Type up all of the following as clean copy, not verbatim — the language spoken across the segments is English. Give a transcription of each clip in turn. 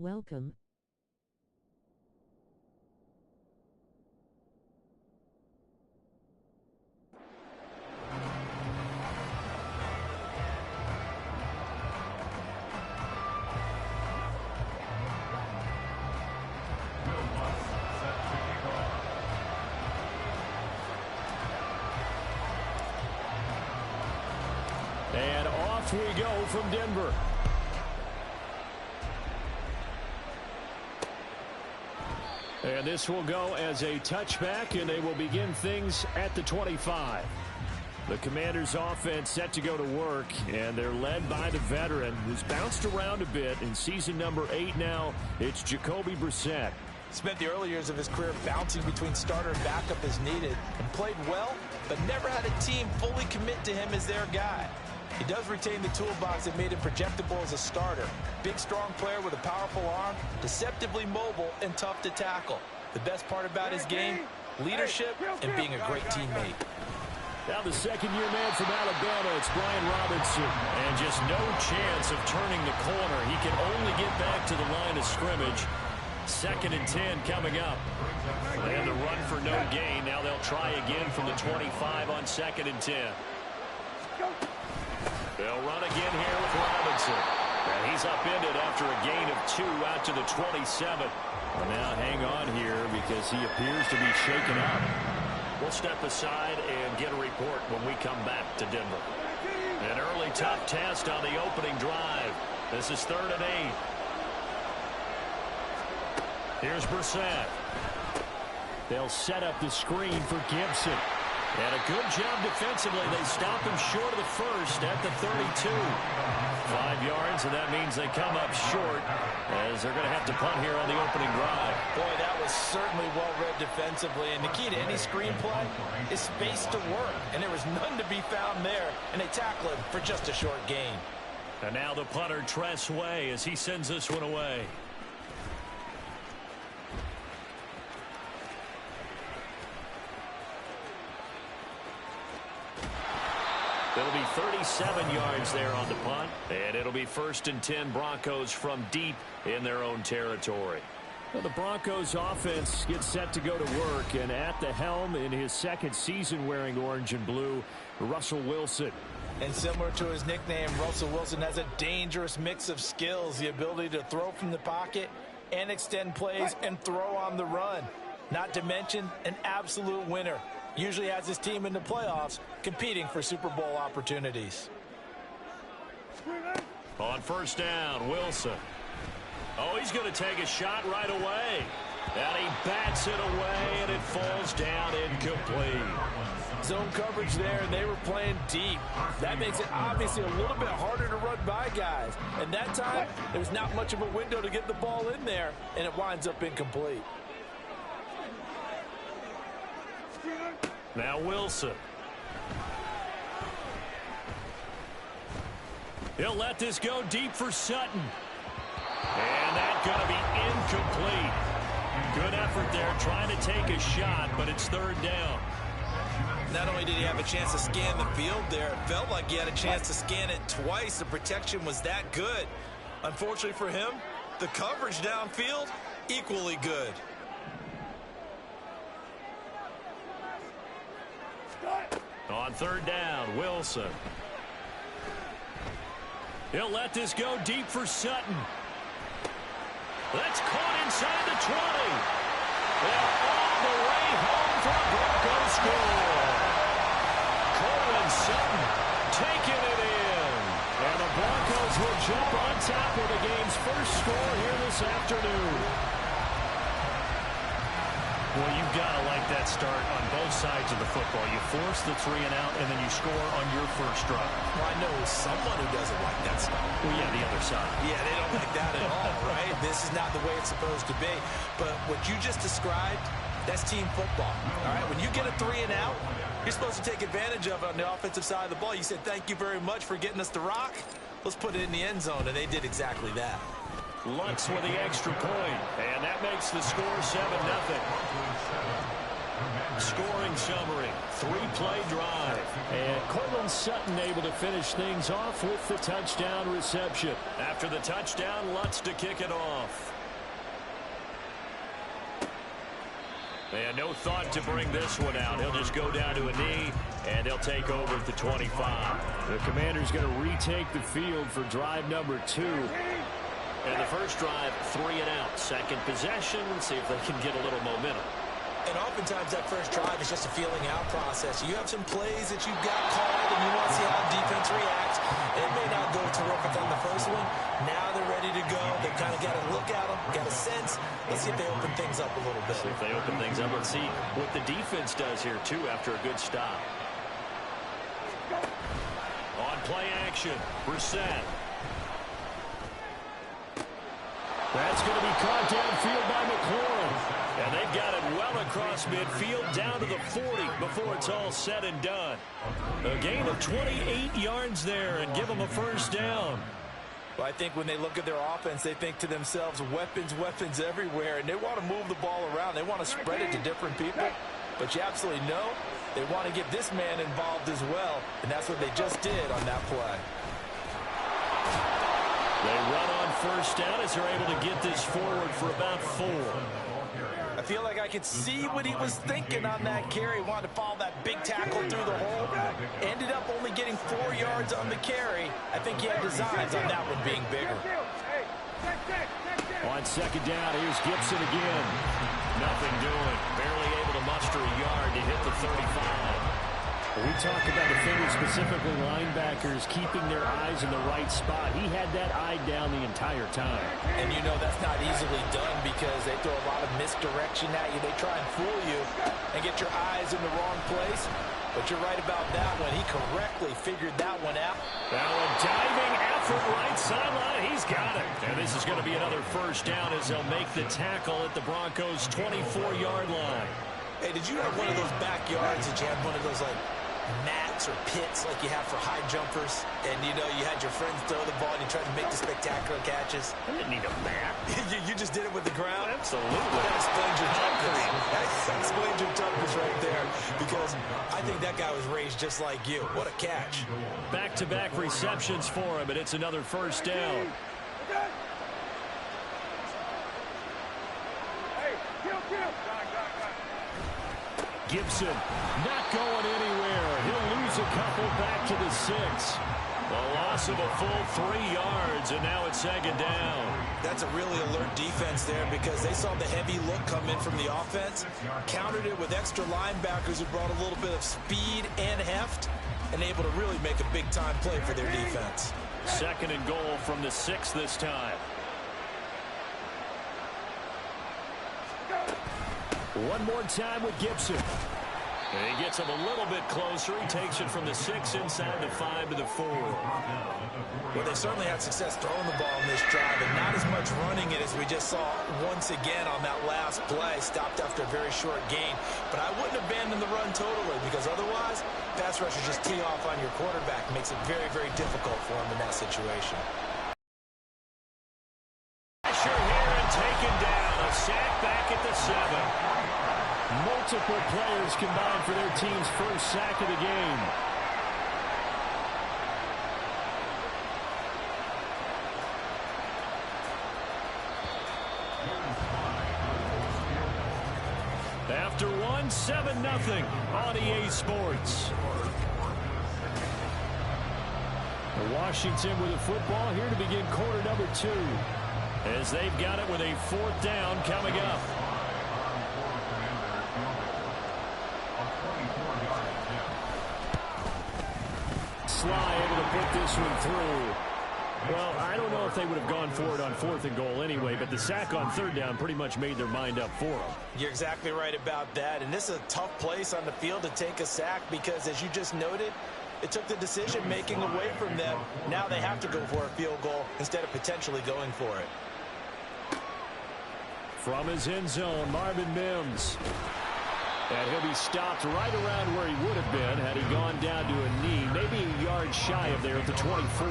Welcome. And off we go from Denver. And this will go as a touchback, and they will begin things at the 25. The Commanders' offense set to go to work, and they're led by the veteran who's bounced around a bit in season number 8 now. It's Jacoby Brissett. Spent the early years of his career bouncing between starter and backup as needed, and played well, but never had a team fully commit to him as their guy. He does retain the toolbox that made him projectable as a starter. Big, strong player with a powerful arm, deceptively mobile, and tough to tackle. The best part about his game, leadership and being a great teammate. Now the second-year man from Alabama, it's Brian Robinson. And just no chance of turning the corner. He can only get back to the line of scrimmage. 2nd and 10 coming up. And the run for no gain. Now they'll try again from the 25 on 2nd and 10. They'll run again here with Robinson. And he's upended after a gain of 2 out to the 27. Well, now hang on here because he appears to be shaken up. We'll step aside and get a report when we come back to Denver. An early tough test on the opening drive. This is 3rd and 8. Here's Brissett. They'll set up the screen for Gibson. And a good job defensively. They stop him short of the first at the 32. 5 yards, and that means they come up short as they're going to have to punt here on the opening drive. Boy, that was certainly well-read defensively. And the key to any screenplay is space to work. And there was none to be found there. And they tackle him for just a short gain. And now the punter, Tress Way, as he sends this one away. It'll be 37 yards there on the punt, and it'll be 1st and 10 Broncos from deep in their own territory. Well, the Broncos offense gets set to go to work, and at the helm in his 2nd season wearing orange and blue, Russell Wilson. And similar to his nickname, Russell Wilson has a dangerous mix of skills, the ability to throw from the pocket and extend plays and throw on the run. Not to mention an absolute winner. Usually has his team in the playoffs competing for Super Bowl opportunities. On 1st down, Wilson. Oh, he's going to take a shot right away. And he bats it away, and it falls down incomplete. Zone coverage there, and they were playing deep. That makes it obviously a little bit harder to run by guys. And that time, there was not much of a window to get the ball in there, and it winds up incomplete. Now Wilson. He'll let this go deep for Sutton. And that's going to be incomplete. Good effort there trying to take a shot, but it's 3rd down. Not only did he have a chance to scan the field there, it felt like he had a chance to scan it twice. The protection was that good. Unfortunately for him, the coverage downfield, equally good. On 3rd down, Wilson. He'll let this go deep for Sutton. That's caught inside the 20. They're on the way home for the Broncos score. Cortland Sutton taking it in. And the Broncos will jump on top of the game's first score here this afternoon. Well, you've got to like that start on both sides of the football. You force the 3 and out, and then you score on your first drive. Well, I know someone who doesn't like that stuff. Well, yeah, the other side. Yeah, they don't like that at all, right? This is not the way it's supposed to be. But what you just described, that's team football, all right? When you get a 3 and out, you're supposed to take advantage of it on the offensive side of the ball. You said, thank you very much for getting us the rock. Let's put it in the end zone, and they did exactly that. Lux with the extra point, and that makes the score 7-0. Scoring summary, 3-play drive. And Cortland Sutton able to finish things off with the touchdown reception. After the touchdown, Lutz to kick it off. And no thought to bring this one out. He'll just go down to a knee, and they'll take over at the 25. The Commanders going to retake the field for drive number 2. And the first drive, 3 and out. Second possession, see if they can get a little momentum. And oftentimes that first drive is just a feeling out process. You have some plays that you've got called, and you want to see how the defense reacts. It may not go terrific on the first one. Now they're ready to go. They've kind of got to look at them, got a sense. Let's see if they open things up a little bit. See if they open things up. Let's see what the defense does here, too, after a good stop. On play action, Brissett. That's going to be caught downfield by McLaurin. And they've got it well across midfield down to the 40 before it's all said and done. A gain of 28 yards there and give them a first down. Well, I think when they look at their offense, they think to themselves, weapons, weapons everywhere, and they want to move the ball around. They want to spread it to different people. But you absolutely know they want to get this man involved as well, and that's what they just did on that play. They run on first down as they're able to get this forward for about 4. I feel like I could see what he was thinking on that carry. Wanted to follow that big tackle through the hole. Ended up only getting 4 yards on the carry. I think he had designs on that one being bigger. On second down, here's Gibson again. Nothing doing. Barely able to muster a yard to hit the 35. We talk about defenders, specifically linebackers, keeping their eyes in the right spot. He had that eye down the entire time. And you know that's not easily done because they throw a lot of misdirection at you. They try and fool you and get your eyes in the wrong place. But you're right about that one. He correctly figured that one out. Now a diving effort right sideline. He's got it. And this is going to be another first down as they'll make the tackle at the Broncos' 24-yard line. Hey, did you have one of those backyards that you had one of those, like, mats or pits like you have for high jumpers, and you know you had your friends throw the ball and you tried to make the spectacular catches? I didn't need a mat. you just did it with the ground? Absolutely. That explains your toughness. That explains your toughness right there, because I think that guy was raised just like you. What a catch. Back-to-back receptions for him, and it's another first down. Gibson not going anywhere. He'll lose a couple back to the 6. A loss of a full 3 yards, and now it's second down. That's a really alert defense there because they saw the heavy look come in from the offense, countered it with extra linebackers who brought a little bit of speed and heft, and able to really make a big-time play for their defense. Second and goal from the 6 this time. One more time with Gibson. And he gets him a little bit closer. He takes it from the 6 inside the 5 to the 4. Well, they certainly had success throwing the ball in this drive, and not as much running it as we just saw once again on that last play. Stopped after a very short gain. But I wouldn't abandon the run totally, because otherwise, pass rushers just tee off on your quarterback. Makes it very, very difficult for him in that situation. Pressure here and taken down. A sack back at the 7. Multiple players combined for their team's first sack of the game. After one, 7-0 on EA Sports. Washington with the football here to begin quarter number 2. As they've got it with a 4th down coming up. Sly able to put this one through. Well, I don't know if they would have gone for it on 4th and goal anyway, but the sack on 3rd down pretty much made their mind up for them. You're exactly right about that, and this is a tough place on the field to take a sack because, as you just noted, it took the decision-making away from them. Now they have to go for a field goal instead of potentially going for it. From his end zone, Marvin Mims. And he'll be stopped right around where he would have been had he gone down to a knee, maybe a yard shy of there at the 24.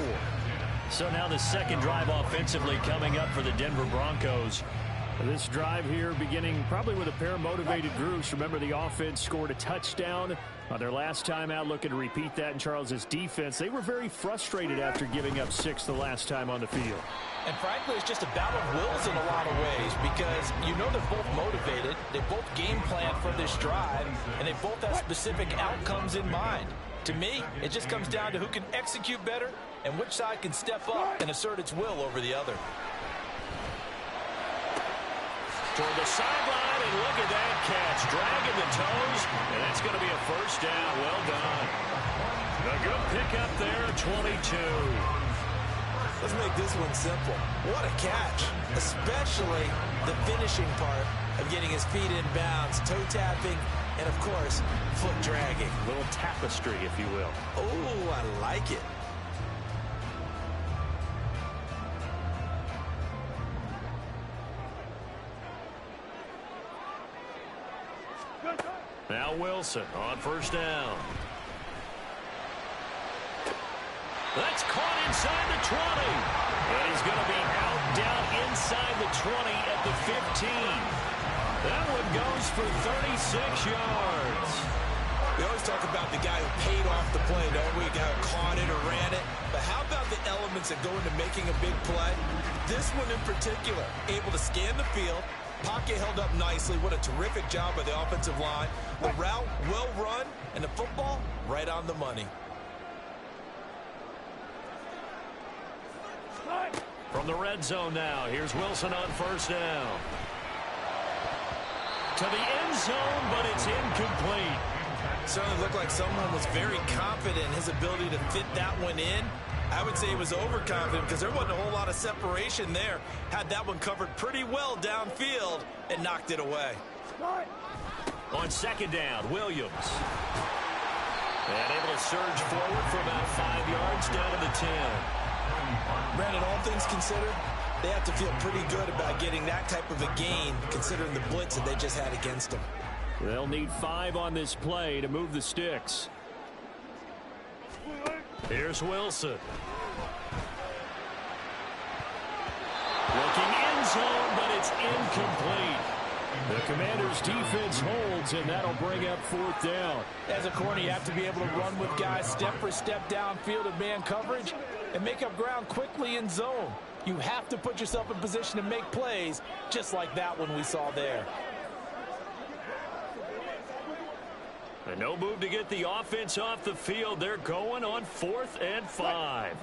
So now the second drive offensively coming up for the Denver Broncos. This drive here beginning probably with a pair of motivated groups. Remember, the offense scored a touchdown on their last time out, looking to repeat that in Charles's defense. They were very frustrated after giving up 6 the last time on the field. And frankly, it's just a battle of wills in a lot of ways because you know they're both motivated. They both game plan for this drive, and they both have specific outcomes in mind. To me, it just comes down to who can execute better and which side can step up and assert its will over the other. Toward the sideline, and look at that catch. Dragging the toes, and that's going to be a first down. Well done. A good pickup there, 22. Let's make this one simple. What a catch, especially the finishing part of getting his feet in bounds, toe tapping, and, of course, foot dragging. A little tapestry, if you will. Oh, I like it. Now Wilson on first down. That's caught inside the 20. And he's going to be out down inside the 20 at the 15. That one goes for 36 yards. We always talk about the guy who paid off the play, don't we? A guy who caught it or ran it. But how about the elements that go into making a big play? This one in particular, able to scan the field. Pocket held up nicely. What a terrific job by the offensive line. The route well run, and the football right on the money. From the red zone now, here's Wilson on first down. To the end zone, but it's incomplete. Certainly looked like someone was very confident in his ability to fit that one in. I would say he was overconfident because there wasn't a whole lot of separation there. Had that one covered pretty well downfield and knocked it away. On second down, Williams. And able to surge forward for about 5 yards down to the 10. Brandon, all things considered, they have to feel pretty good about getting that type of a gain considering the blitz that they just had against them. They'll need 5 on this play to move the sticks. Here's Wilson. Looking end zone, but it's incomplete. The Commanders' defense holds, and that'll bring up fourth down. As a corner, you have to be able to run with guys step for step downfield in man coverage and make up ground quickly in zone. You have to put yourself in position to make plays, just like that one we saw there. And no move to get the offense off the field. They're going on 4th and 5.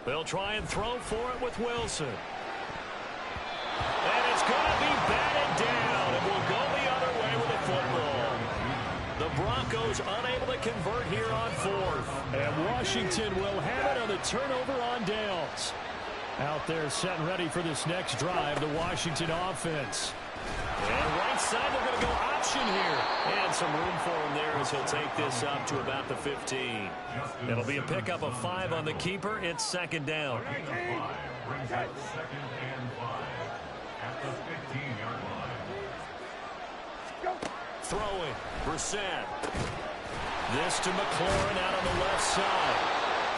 They'll try and throw for it with Wilson. And it's going to be batted down, and will go the other way with the football. The Broncos unable to convert here on 4th. And Washington will have it on the turnover on downs. Out there set and ready for this next drive, the Washington offense. And right side, they're going to go option here. And some room for him there as he'll take this up to about the 15. It'll be a pickup of 5 on the keeper. It's second down. Throwing, Brissett. This to McLaurin out on the left side.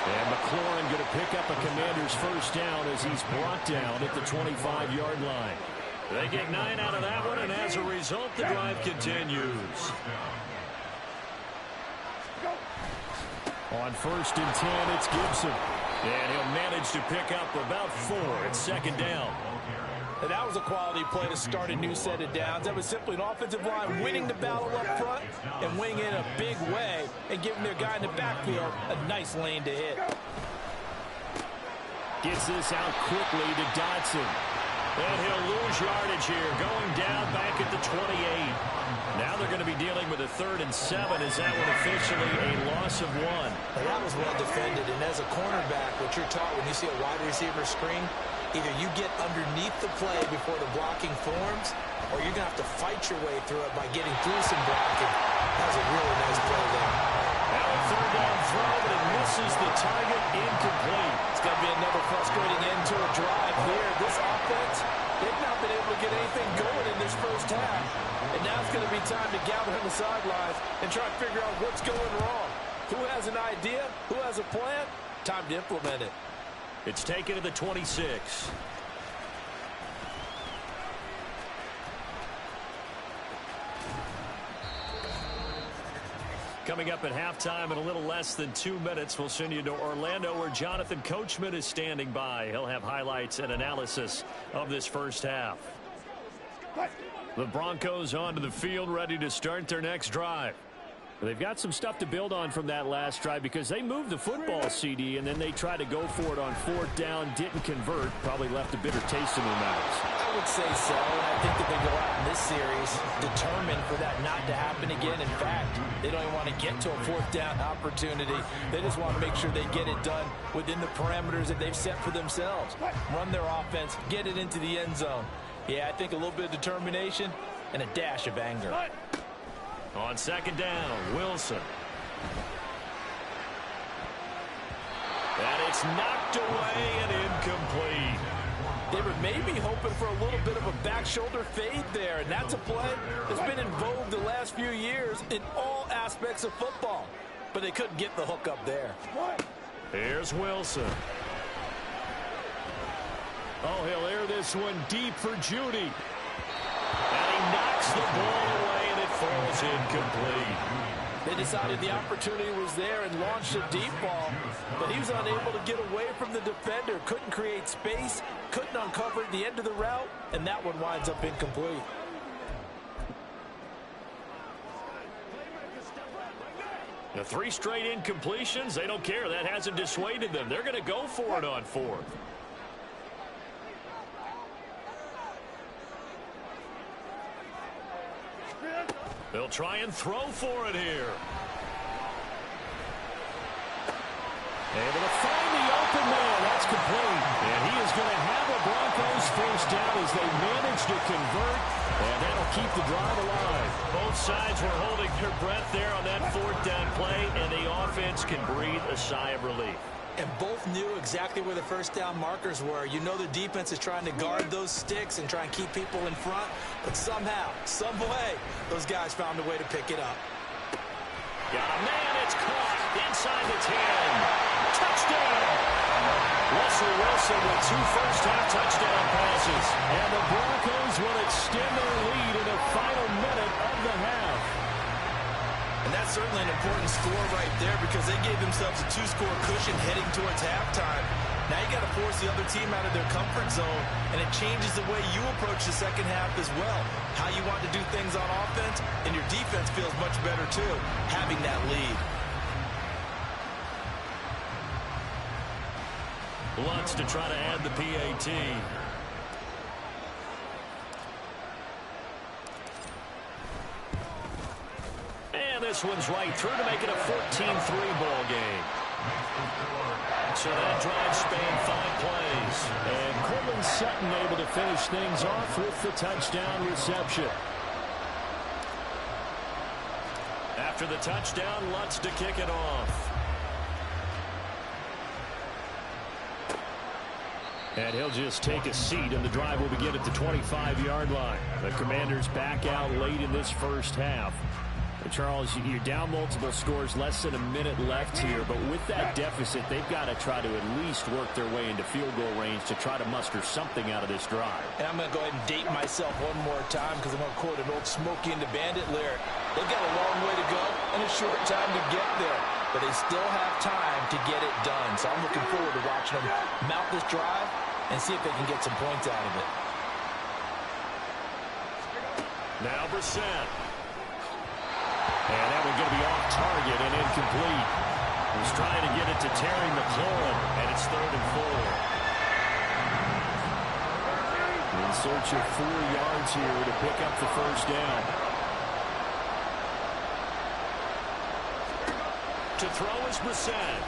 And McLaurin going to pick up a Commander's first down as he's brought down at the 25-yard line. They get 9 out of that one, and as a result, the drive continues. On 1st and 10, it's Gibson. And he'll manage to pick up about 4 at second down. And that was a quality play to start a new set of downs. That was simply an offensive line winning the battle up front and winning in a big way and giving their guy in the backfield a nice lane to hit. Gets this out quickly to Dotson. And he'll lose yardage here, going down back at the 28. Now they're going to be dealing with a 3rd and 7. Is that one officially a loss of 1? And that was well defended. And as a cornerback, what you're taught when you see a wide receiver screen, either you get underneath the play before the blocking forms, or you're going to have to fight your way through it by getting through some blocking. That was a really nice play there. Now a 3rd down throw, but it misses the target, incomplete. It's going to be another frustrating end to a drive here. This offense, they've not been able to get anything going in this first half. And now it's going to be time to gather on the sidelines and try to figure out what's going wrong. Who has an idea? Who has a plan? Time to implement it. It's taken to the 26. Coming up at halftime in a little less than 2 minutes, we'll send you to Orlando where Jonathan Coachman is standing by. He'll have highlights and analysis of this first half. The Broncos onto the field ready to start their next drive. They've got some stuff to build on from that last drive because they moved the football, CD, and then they tried to go for it on 4th down, didn't convert, probably left a bitter taste in their mouths. I would say so, and I think that they go out in this series determined for that not to happen again. In fact, they don't even want to get to a 4th down opportunity. They just want to make sure they get it done within the parameters that they've set for themselves. Run their offense, get it into the end zone. Yeah, I think a little bit of determination and a dash of anger. On 2nd down, Wilson. And it's knocked away and incomplete. They were maybe hoping for a little bit of a back shoulder fade there, and that's a play that's been in vogue the last few years in all aspects of football. But they couldn't get the hook up there. Here's Wilson. Oh, he'll air this one deep for Judy. And he knocks the ball away, and it falls incomplete. They decided the opportunity was there and launched a deep ball, but he was unable to get away from the defender, couldn't create space, couldn't uncover the end of the route, and that one winds up incomplete. The 3 straight incompletions, they don't care. That hasn't dissuaded them. They're going to go for it on 4th. They'll try and throw for it here. Able to find the open man. That's complete. And he is going to have a Broncos first down as they manage to convert. And that'll keep the drive alive. Both sides were holding their breath there on that 4th down play. And the offense can breathe a sigh of relief. And both knew exactly where the first down markers were. You know the defense is trying to guard those sticks and try and keep people in front. But somehow, some way, those guys found a way to pick it up. Got a man, it's caught inside the 10. Touchdown! Russell Wilson with 2 first-half touchdown passes. And the Broncos will extend their lead in the final minute of the half. And that's certainly an important score right there because they gave themselves a 2-score cushion heading towards halftime. Now you got to force the other team out of their comfort zone, and it changes the way you approach the second half as well. How you want to do things on offense, and your defense feels much better too, having that lead. Lutz to try to add the PAT. This one's right through to make it a 14-3 ball game. So that drive spanned 5 plays. And Courtland Sutton able to finish things off with the touchdown reception. After the touchdown, Lutz to kick it off. And he'll just take a seat, and the drive will begin at the 25-yard line. The Commanders back out late in this first half. Charles, you're down multiple scores, less than a minute left here, but with that deficit, they've got to try to at least work their way into field goal range to try to muster something out of this drive. And I'm going to go ahead and date myself one more time because I'm going to quote an old Smokey and the Bandit lyric. They've got a long way to go and a short time to get there, but they still have time to get it done. So I'm looking forward to watching them mount this drive and see if they can get some points out of it. Now Brissett. And that one's going to be off target and incomplete. He's trying to get it to Terry McLaurin, and it's 3rd and 4. In search of 4 yards here to pick up the first down. To throw is Brissett.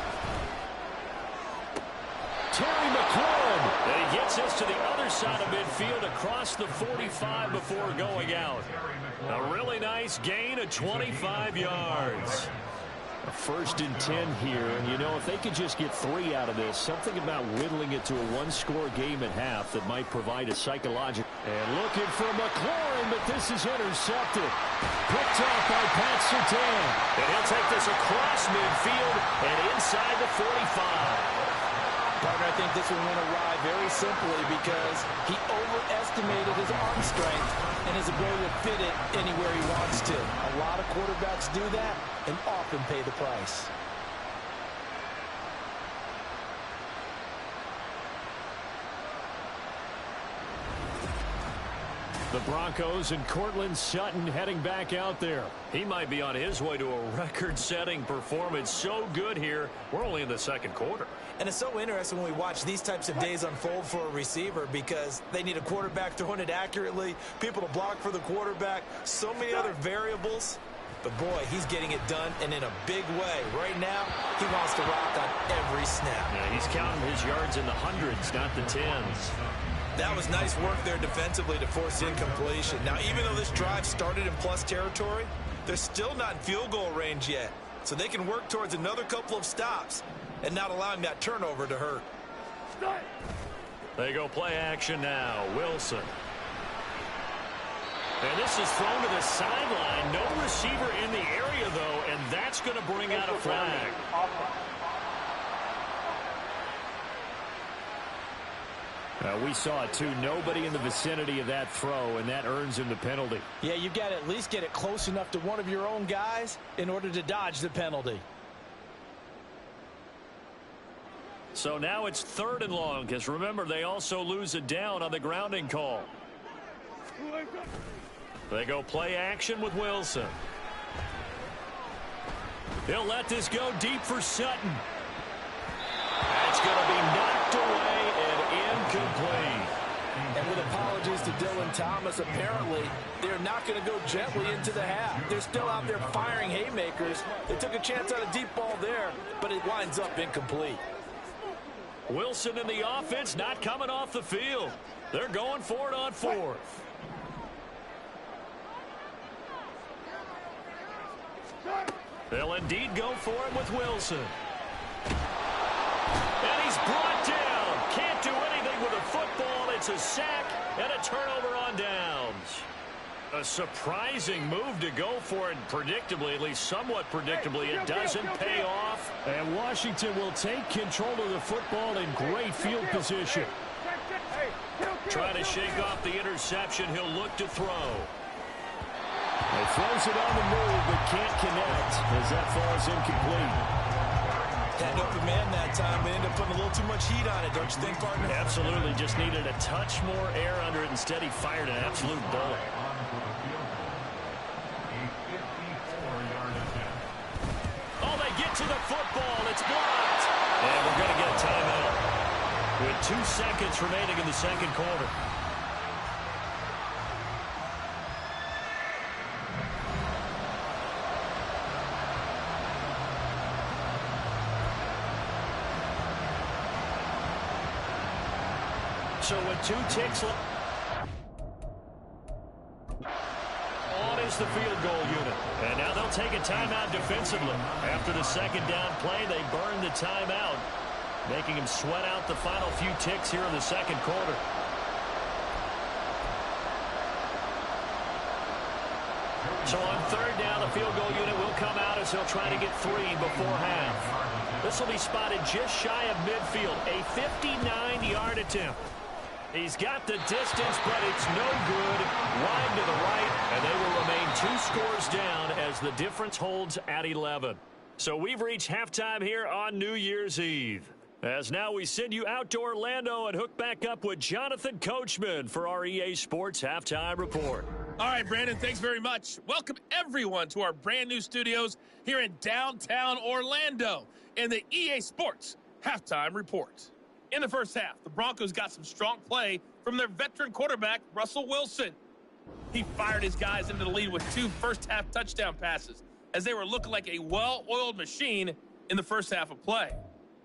Terry McLaurin. And he gets us to the other side of midfield across the 45 before going out. A really nice gain of 25 yards. A 1st and 10 here, and you know, if they could just get 3 out of this, something about whittling it to a 1-score game at half that might provide a psychological. And looking for McLaurin, but this is intercepted. Picked off by Pat Surtain. And he'll take this across midfield and inside the 45. Partner, I think this one went awry very simply because he overestimated his arm strength and his ability to fit it anywhere he wants to. A lot of quarterbacks do that and often pay the price. The Broncos and Cortland Sutton heading back out there. He might be on his way to a record-setting performance. So good here. We're only in the second quarter. And it's so interesting when we watch these types of days unfold for a receiver because they need a quarterback throwing it accurately, people to block for the quarterback, so many other variables. But, boy, he's getting it done and in a big way. Right now, he wants to rock on every snap. Yeah, he's counting his yards in the hundreds, not the tens. That was nice work there defensively to force incompletion. Now, even though this drive started in plus territory, they're still not in field goal range yet. So they can work towards another couple of stops and not allowing that turnover to hurt. They go play action now. Wilson. And this is thrown to the sideline. No receiver in the area, though, and that's going to bring out a flag. We saw it, too. Nobody in the vicinity of that throw, and that earns him the penalty. Yeah, you've got to at least get it close enough to one of your own guys in order to dodge the penalty. So now it's 3rd and long, because remember, they also lose it down on the grounding call. They go play action with Wilson. He'll let this go deep for Sutton. That's going to be knocked away and incomplete. And with apologies to Dylan Thomas, apparently they're not going to go gently into the half. They're still out there firing haymakers. They took a chance on a deep ball there, but it winds up incomplete. Wilson and the offense not coming off the field. They're going for it on 4th. They'll indeed go for it with Wilson. And he's brought down. Can't do anything with a football. It's a sack and a turnover on downs. A surprising move to go for it predictably, at least somewhat predictably. It doesn't pay off. And Washington will take control of the football in great field position. Trying to shake off the interception. He'll look to throw. He throws it on the move, but can't connect as that falls incomplete. Had an open man that time, but ended up putting a little too much heat on it, don't you think, partner? Absolutely. Just needed a touch more air under it. Instead, he fired an absolute bullet. Oh, they get to the football. It's blocked. And we're going to get a timeout with 2 seconds remaining in the second quarter. So with 2 ticks left, on is the field goal unit. And now they'll take a timeout defensively. After the second down play, they burn the timeout, making him sweat out the final few ticks here in the second quarter. So on 3rd down, the field goal unit will come out as he'll try to get 3 before half. This will be spotted just shy of midfield, a 59-yard attempt. He's got the distance, but it's no good. Wide to the right, and they will remain 2 scores down as the difference holds at 11. So we've reached halftime here on New Year's Eve. As now we send you out to Orlando and hook back up with Jonathan Coachman for our EA Sports Halftime Report. All right, Brandon, thanks very much. Welcome, everyone, to our brand-new studios here in downtown Orlando in the EA Sports Halftime Report. In the first half, the Broncos got some strong play from their veteran quarterback, Russell Wilson. He fired his guys into the lead with 2 first-half touchdown passes as they were looking like a well-oiled machine in the first half of play.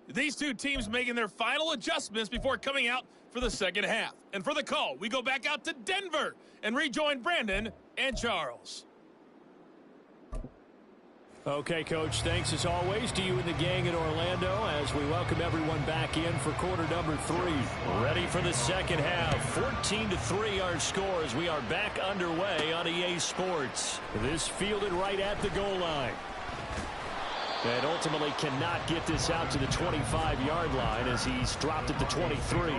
These 2 teams making their final adjustments before coming out for the second half. And for the call, we go back out to Denver and rejoin Brandon and Charles. Okay, Coach, thanks as always to you and the gang in Orlando as we welcome everyone back in for quarter number 3. Ready for the second half. 14-3 our score as we are back underway on EA Sports. This fielded right at the goal line. And ultimately cannot get this out to the 25-yard line as he's dropped at the 23.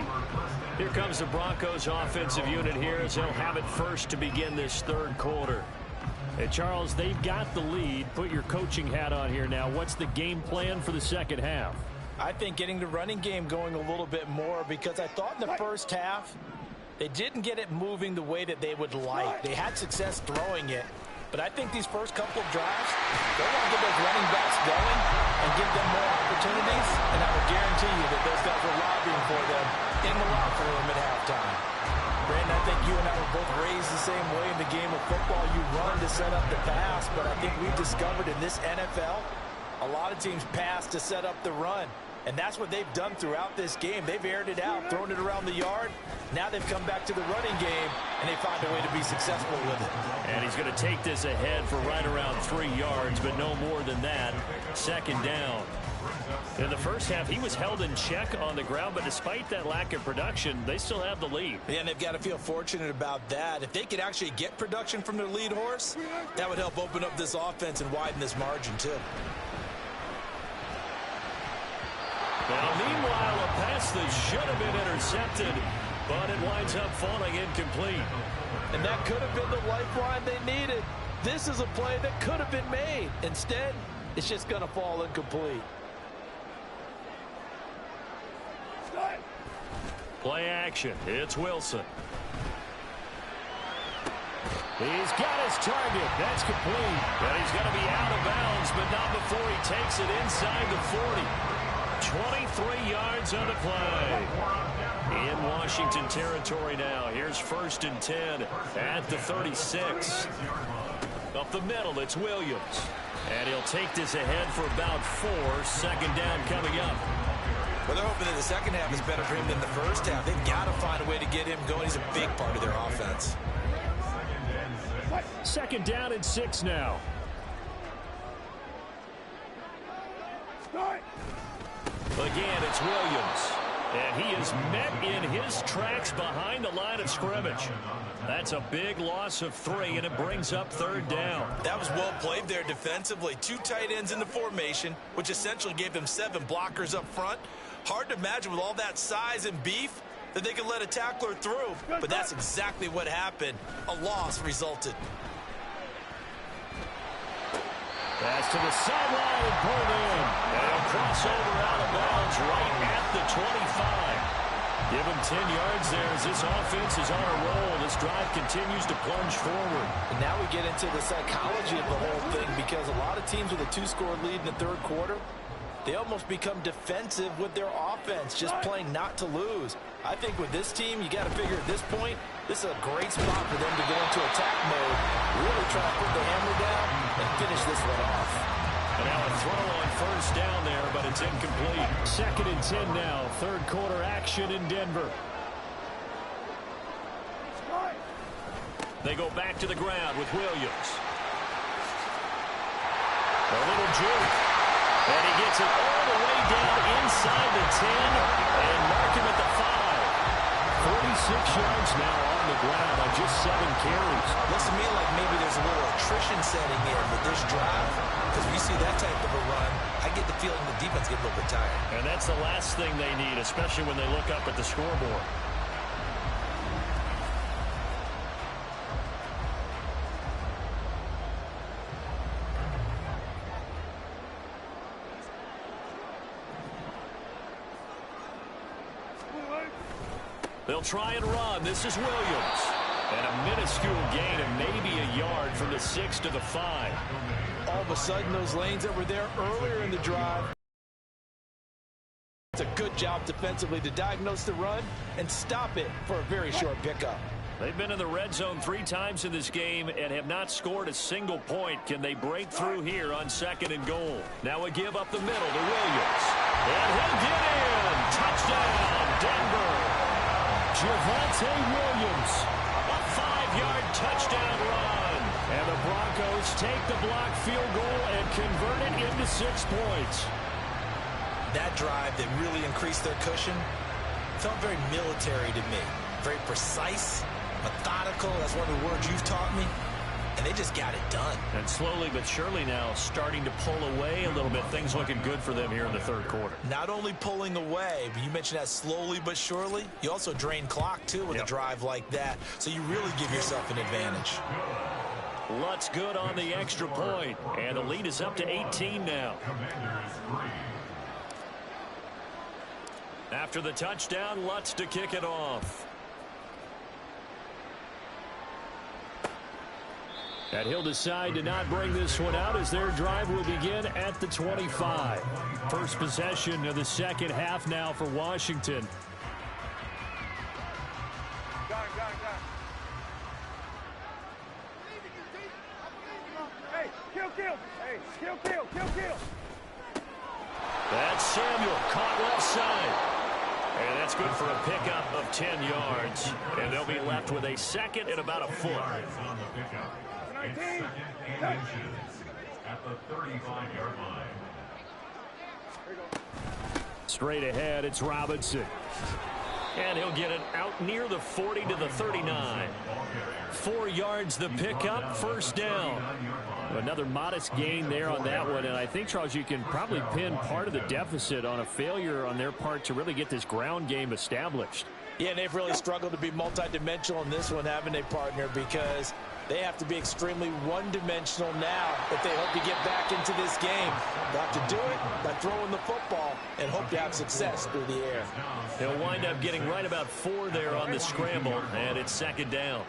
Here comes the Broncos offensive unit here as they'll have it first to begin this third quarter. And Charles, they've got the lead. Put your coaching hat on here now. What's the game plan for the second half? I think getting the running game going a little bit more, because I thought in the first half they didn't get it moving the way that they would like. They had success throwing it. But I think these first couple of drives, they want to get those running backs going and give them more opportunities. And I would guarantee you that those guys were lobbying for them in the locker room at halftime. Brandon, I think you and I were both raised the same way in the game of football. You run to set up the pass, but I think we've discovered in this NFL, a lot of teams pass to set up the run. And that's what they've done throughout this game. They've aired it out, thrown it around the yard. Now they've come back to the running game, and they find a way to be successful with it. And he's going to take this ahead for right around 3 yards, but no more than that. Second down. In the first half, he was held in check on the ground, but despite that lack of production, they still have the lead. Yeah, and they've got to feel fortunate about that. If they could actually get production from their lead horse, that would help open up this offense and widen this margin, too. Now, meanwhile, a pass that should have been intercepted, but it winds up falling incomplete. And that could have been the lifeline they needed. This is a play that could have been made. Instead, it's just going to fall incomplete. Play action. It's Wilson. He's got his target. That's complete. And he's going to be out of bounds, but not before he takes it inside the 40. 23 yards on the play. In Washington territory now. Here's 1st and 10 at the 36. Up the middle, it's Williams. And he'll take this ahead for about 4. Second down coming up. Well, they're hoping that the second half is better for him than the first half. They've got to find a way to get him going. He's a big part of their offense. Second down and 6 now. Again, it's Williams. And he is met in his tracks behind the line of scrimmage. That's a big loss of 3, and it brings up 3rd down. That was well played there defensively. 2 tight ends in the formation, which essentially gave them 7 blockers up front. Hard to imagine with all that size and beef that they could let a tackler through. But that's exactly what happened. A loss resulted. Pass to the sideline and pulled in. And a crossover out of bounds right at the 25. Give him 10 yards there as this offense is on a roll. This drive continues to plunge forward. And now we get into the psychology of the whole thing, because a lot of teams with a 2-score lead in the third quarter, they almost become defensive with their offense, just playing not to lose. I think with this team, you got to figure at this point, this is a great spot for them to go into attack mode, really try to put the hammer down and finish this one off. And now a throw on 1st down there, but it's incomplete. 2nd and 10 now. Third quarter action in Denver. They go back to the ground with Williams. A little juke. And he gets it all the way down inside the 10 and mark him at the 5. 46 yards now on the ground on just 7 carries. Looks to me like maybe there's a little attrition setting in with this drive, because when you see that type of a run, I get the feeling the defense gets a little bit tired. And that's the last thing they need, especially when they look up at the scoreboard. They'll try and run. This is Williams. And a minuscule gain of maybe a yard from the 6 to the 5. All of a sudden, those lanes that were there earlier in the drive, it's a good job defensively to diagnose the run and stop it for a very short pickup. They've been in the red zone 3 times in this game and have not scored a single point. Can they break through here on 2nd and goal? Now a give up the middle to Williams. And he'll get in. Touchdown, Denver. Javonte Williams, a 5-yard touchdown run. And the Broncos take the block field goal and convert it into 6 points. That drive that really increased their cushion felt very military to me. Very precise, methodical. That's one of the words you've taught me. and they just got it done. And slowly but surely now starting to pull away a little bit. Things looking good for them here in the third quarter. Not only pulling away, but you mentioned that slowly but surely. You also drain clock, too, with a drive like that. So you really give yourself an advantage. Lutz good on the extra point, and the lead is up to 18 now. After the touchdown, Lutz to kick it off. And he'll decide to not bring this one out as their drive will begin at the 25. First possession of the second half now for Washington. That's Samuel caught left side. And that's good for a pickup of 10 yards. And they'll be left with a second and about a foot. At the 35-yard line. Straight ahead, it's Robinson. And he'll get it out near the 40 to the 39. 4 yards the pickup, first down. Another modest gain there on that one. And I think, Charles, you can probably pin part of the deficit on a failure on their part to really get this ground game established. Yeah, they've really struggled to be multidimensional in this one, haven't they, partner? Because they have to be extremely one-dimensional now if they hope to get back into this game. They have to do it by throwing the football and hope to have success through the air. They'll wind up getting right about 4 there on the scramble, and it's second down.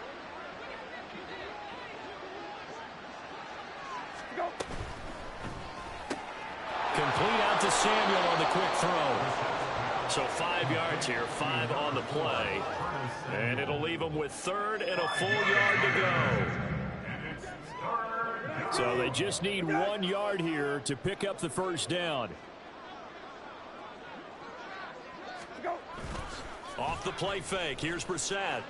Complete out to Samuel on the quick throw. So 5 yards here, 5 on the play. And it'll leave them with third and a full yard to go. So they just need 1 yard here to pick up the first down. Off the play fake, here's Brissett.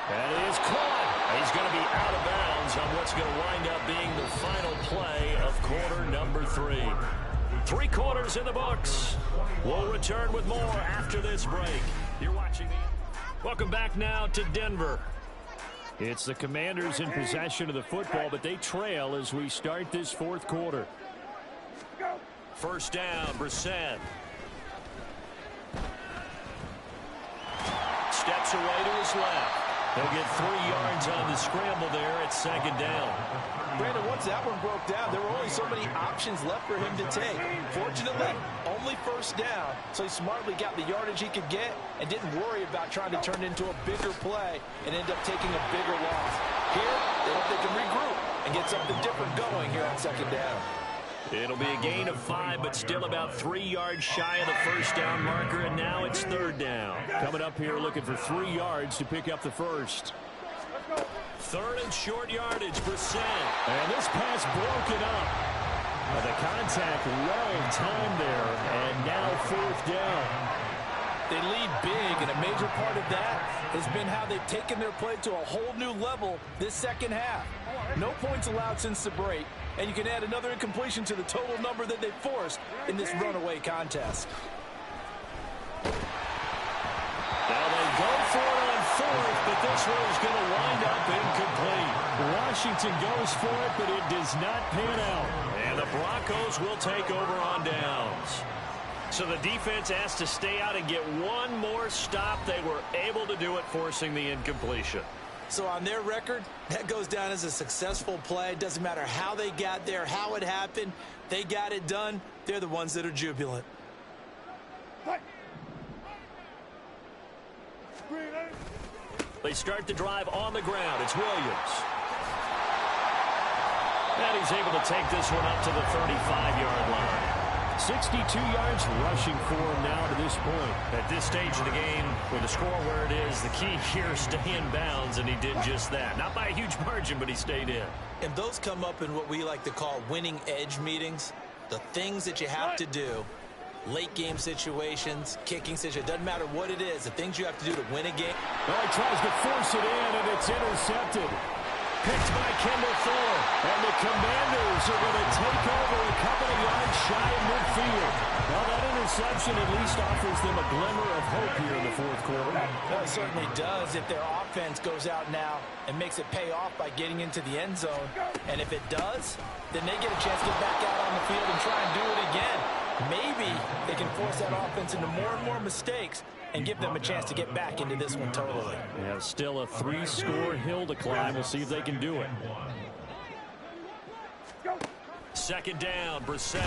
And it is caught. He's going to be out of bounds on what's going to wind up being the final play of quarter number 3. 3 quarters in the books. We'll return with more after this break. You're watching Welcome back now to Denver. It's the Commanders in possession of the football, but they trail as we start this fourth quarter. First down, Brissett. Steps away to his left. He'll get 3 yards on the scramble there at second down. Brandon, once that one broke down, there were only so many options left for him to take. Fortunately, only first down, so he smartly got the yardage he could get and didn't worry about trying to turn it into a bigger play and end up taking a bigger loss. Here, they hope they can regroup and get something different going here on second down. It'll be a gain of 5, but still about 3 yards shy of the first down marker, and now it's third down. Coming up here looking for 3 yards to pick up the first. Third and short yardage, Brissett. And this pass broken up. The contact well timed there, and now fourth down. They lead big, and a major part of that has been how they've taken their play to a whole new level this second half. No points allowed since the break, and you can add another incompletion to the total number that they forced in this runaway contest. Now they go for it on fourth, but this one is going to wind up incomplete. Washington goes for it, but it does not pan out. And the Broncos will take over on downs. So the defense has to stay out and get one more stop. They were able to do it, forcing the incompletion. So on their record, that goes down as a successful play. It doesn't matter how they got there, how it happened. They got it done. They're the ones that are jubilant. They start the drive on the ground. It's Williams. And he's able to take this one up to the 35-yard line. 62 yards rushing for him now to this point. At this stage of the game, with the score where it is, the key here is stay in bounds, and he did just that. Not by a huge margin, but he stayed in. And those come up in what we like to call winning edge meetings. The things that you have to do, late game situations, kicking situations, doesn't matter what it is, the things you have to do to win a game. Well, he tries to force it in, and it's intercepted. Picked by Kendall Fuller. And the Commanders are going to take over a couple of yards shy of midfield. Well, that interception at least offers them a glimmer of hope here in the fourth quarter. Well, it certainly does if their offense goes out now and makes it pay off by getting into the end zone. And if it does, then they get a chance to get back out on the field and try and do it again. Maybe they can force that offense into more and more mistakes and give them a chance to get back into this one totally. Yeah, still a 3-score hill to climb. We'll see if they can do it. Second down, Brissett.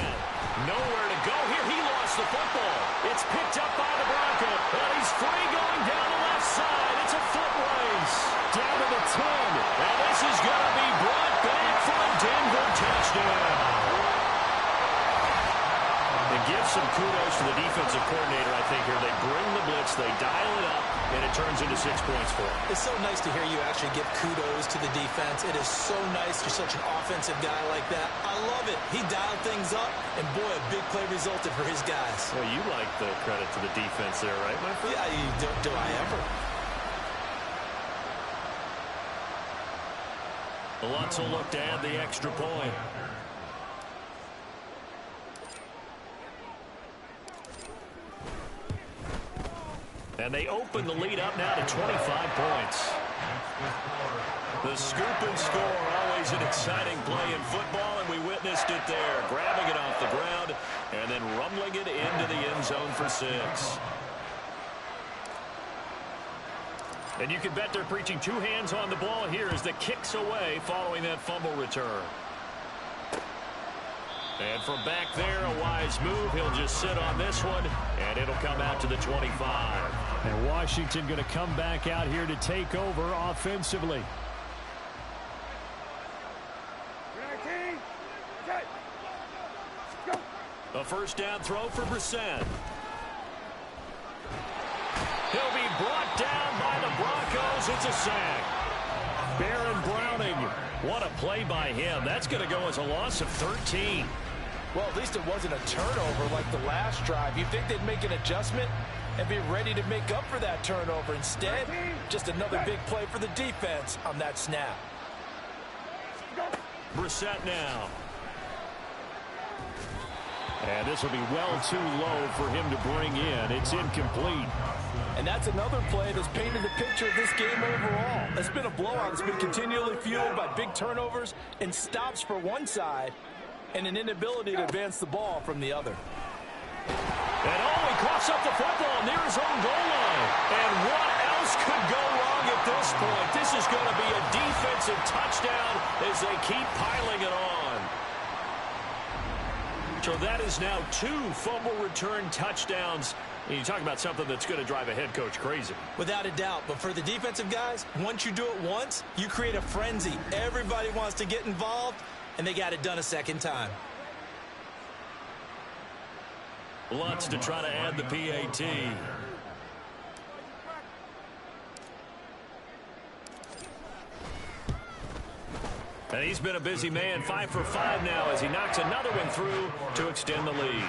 Nowhere to go here. He lost the football. It's picked up by the Broncos. And he's free going down the left side. It's a foot race. Down to the 10. And this is going to be brought back for a Denver touchdown. And give some kudos to the defensive coordinator, I think, here. They bring the blitz, they dial it up, and it turns into 6 points for them. It's so nice to hear you actually give kudos to the defense. It is so nice you're such an offensive guy like that. I love it. He dialed things up, and boy, a big play resulted for his guys. Well, you like the credit to the defense there, right, my friend? Yeah, do I ever? Lutz will look to add the extra point. And they open the lead up now to 25 points. The scoop and score, always an exciting play in football, and we witnessed it there. Grabbing it off the ground and then rumbling it into the end zone for 6. And you can bet they're preaching 2 hands on the ball here as the kick's away following that fumble return. And from back there, a wise move. He'll just sit on this one, and it'll come out to the 25. And Washington going to come back out here to take over offensively. A first down throw for Brissett. He'll be brought down by the Broncos. It's a sack. Baron Browning. What a play by him. That's going to go as a loss of 13. Well, at least it wasn't a turnover like the last drive. You'd think they'd make an adjustment and be ready to make up for that turnover. Instead, just another big play for the defense on that snap. Brissett now. And this will be well too low for him to bring in. It's incomplete. And that's another play that's painted the picture of this game overall. It's been a blowout. It's been continually fueled by big turnovers and stops for one side and an inability to advance the ball from the other. And he coughs up the football near his own goal line. And what else could go wrong at this point? This is going to be a defensive touchdown as they keep piling it on. So that is now 2 fumble return touchdowns. And you talk about something that's going to drive a head coach crazy. Without a doubt. But for the defensive guys, once you do it once, you create a frenzy. Everybody wants to get involved, and they got it done a second time. Lutz to try to add the PAT. And he's been a busy man, 5 for 5 now as he knocks another one through to extend the lead.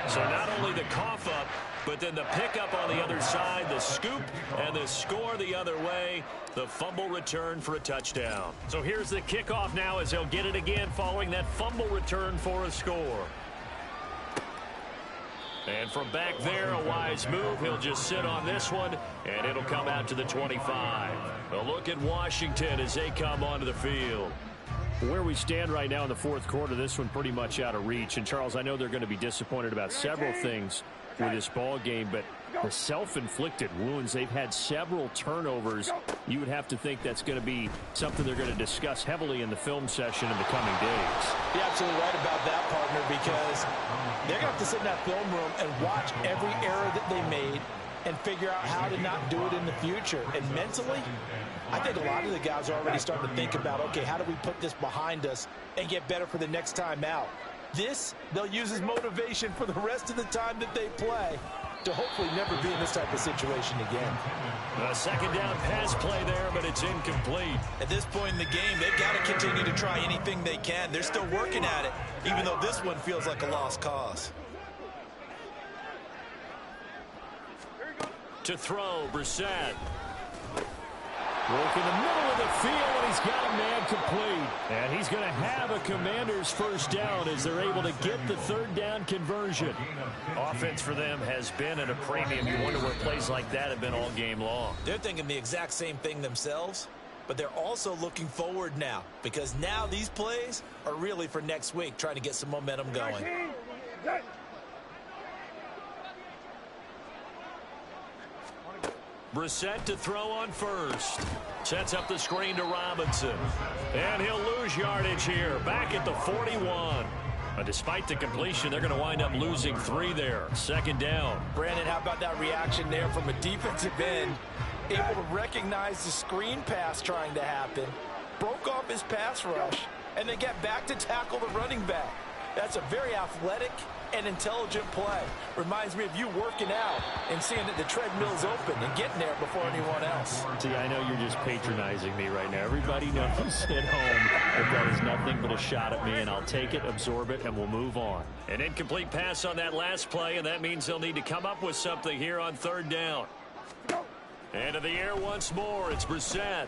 So not only the cough up, but then the pickup on the other side, the scoop, and the score the other way, the fumble return for a touchdown. So here's the kickoff now as he'll get it again following that fumble return for a score. And from back there, a wise move. He'll just sit on this one, and it'll come out to the 25. A look at Washington as they come onto the field. Where we stand right now in the fourth quarter, this one pretty much out of reach. And, Charles, I know they're going to be disappointed about several things with this ball game, but the self-inflicted wounds, they've had several turnovers. You would have to think that's going to be something they're going to discuss heavily in the film session in the coming days. You're absolutely right about that, partner, because they're going to have to sit in that film room and watch every error that they made and figure out how to not do it in the future. And mentally, I think a lot of the guys are already starting to think about, okay, how do we put this behind us and get better for the next time out? This, they'll use as motivation for the rest of the time that they play to hopefully never be in this type of situation again. A second down pass play there, but it's incomplete. At this point in the game, they've got to continue to try anything they can. They're still working at it, even though this one feels like a lost cause. To throw, Brissett. Look in the middle of the field, and he's got a man complete. And he's going to have a Commanders first down as they're able to get the third down conversion. Offense for them has been at a premium. You wonder where plays like that have been all game long. They're thinking the exact same thing themselves, but they're also looking forward now because now these plays are really for next week, trying to get some momentum going. Brissett to throw on first. Sets up the screen to Robinson. And he'll lose yardage here. Back at the 41. Despite the completion, they're going to wind up losing 3 there. Second down. Brandon, how about that reaction there from a defensive end? Able to recognize the screen pass trying to happen. Broke off his pass rush. And then get back to tackle the running back. That's a very athletic and intelligent play. Reminds me of you working out and seeing that the treadmill's open and getting there before anyone else. See, I know you're just patronizing me right now. Everybody knows at home that is nothing but a shot at me, and I'll take it, absorb it, and we'll move on. An incomplete pass on that last play, and that means they'll need to come up with something here on third down. Into the air once more. It's Brissett.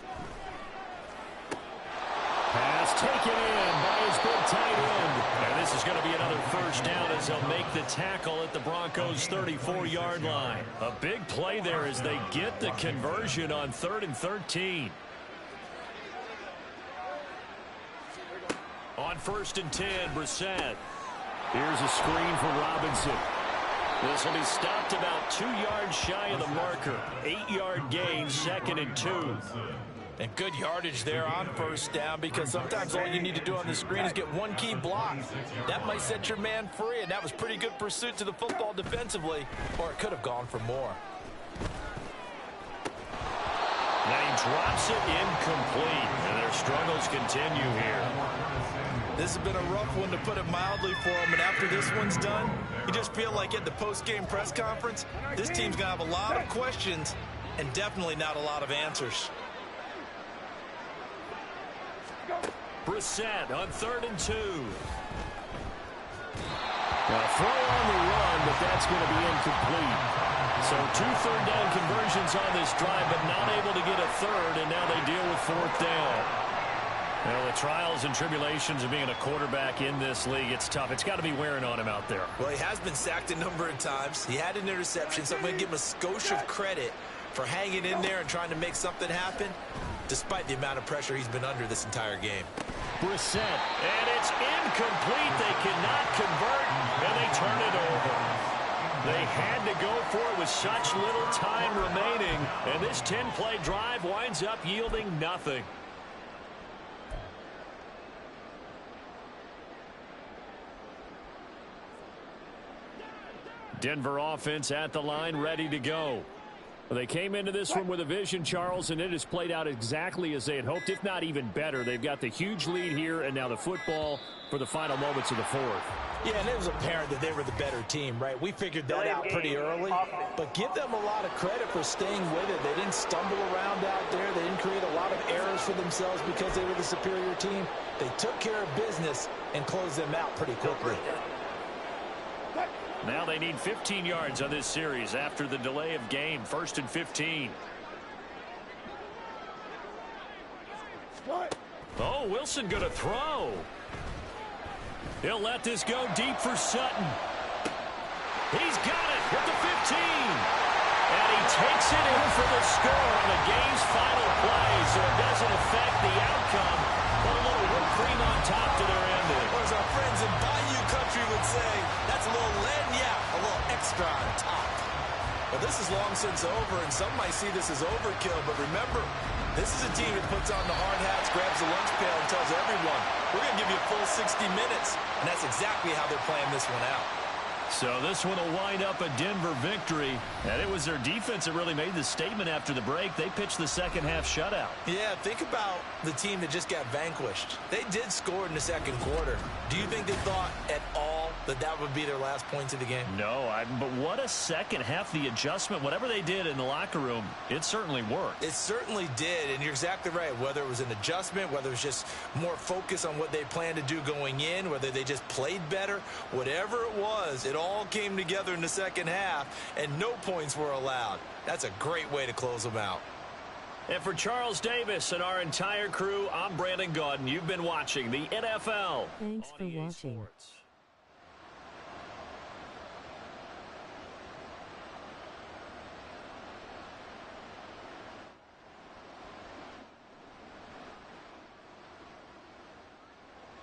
Pass taken in by his big tight end. And this is going to be another first down as they'll make the tackle at the Broncos' 34-yard line. A big play there as they get the conversion on 3rd and 13. On 1st and 10, Brissett. Here's a screen for Robinson. This will be stopped about 2 yards shy of the marker. 8-yard gain, 2nd and 2. And good yardage there on first down because sometimes all you need to do on the screen is get one key block. That might set your man free, and that was pretty good pursuit to the football defensively, or it could have gone for more. Now he drops it incomplete, and their struggles continue here. This has been a rough one, to put it mildly, for him, and after this one's done, you just feel like at the post-game press conference, this team's going to have a lot of questions and definitely not a lot of answers. Brissett on 3rd and 2. Now throw on the run, but that's going to be incomplete. So 2 third down conversions on this drive, but not able to get a third, and now they deal with 4th down. Well, the trials and tribulations of being a quarterback in this league, it's tough. It's got to be wearing on him out there. Well, he has been sacked a number of times. He had an interception, so I'm going to give him a skosh of credit for hanging in there and trying to make something happen, despite the amount of pressure he's been under this entire game. Brissett. And it's incomplete. They cannot convert, and they turn it over. They had to go for it with such little time remaining, and this 10-play drive winds up yielding nothing. Denver offense at the line, ready to go. Well, they came into this one with a vision, Charles, and it has played out exactly as they had hoped, if not even better. They've got the huge lead here, and now the football for the final moments of the 4th. Yeah, and it was apparent that they were the better team, right? We figured that out pretty early, but give them a lot of credit for staying with it. They didn't stumble around out there. They didn't create a lot of errors for themselves because they were the superior team. They took care of business and closed them out pretty quickly. Now they need 15 yards on this series after the delay of game. 1st and 15. Oh, Wilson going to throw. He'll let this go deep for Sutton. He's got it at the 15. And he takes it in for the score on the game's final play, so it doesn't affect the outcome. Put a little whipped cream on top to their ending. Or as our friends in Bayou Country would say, that's a little lagniappe, a little extra on top. Well, this is long since over, and some might see this as overkill, but remember, this is a team that puts on the hard hats, grabs the lunch pail, and tells everyone, we're going to give you a full 60 minutes, and that's exactly how they're playing this one out. So this one will wind up a Denver victory, and it was their defense that really made the statement after the break. They pitched the second-half shutout. Yeah, think about the team that just got vanquished. They did score in the second quarter. Do you think they thought at all that that would be their last points of the game? No, but what a second half. The adjustment, whatever they did in the locker room, it certainly worked. It certainly did, and you're exactly right. Whether it was an adjustment, whether it was just more focus on what they planned to do going in, whether they just played better, whatever it was, it all came together in the second half, and no points were allowed. That's a great way to close them out. And for Charles Davis and our entire crew, I'm Brandon Gaudin. You've been watching the NFL. Thanks for on EA watching. Sports.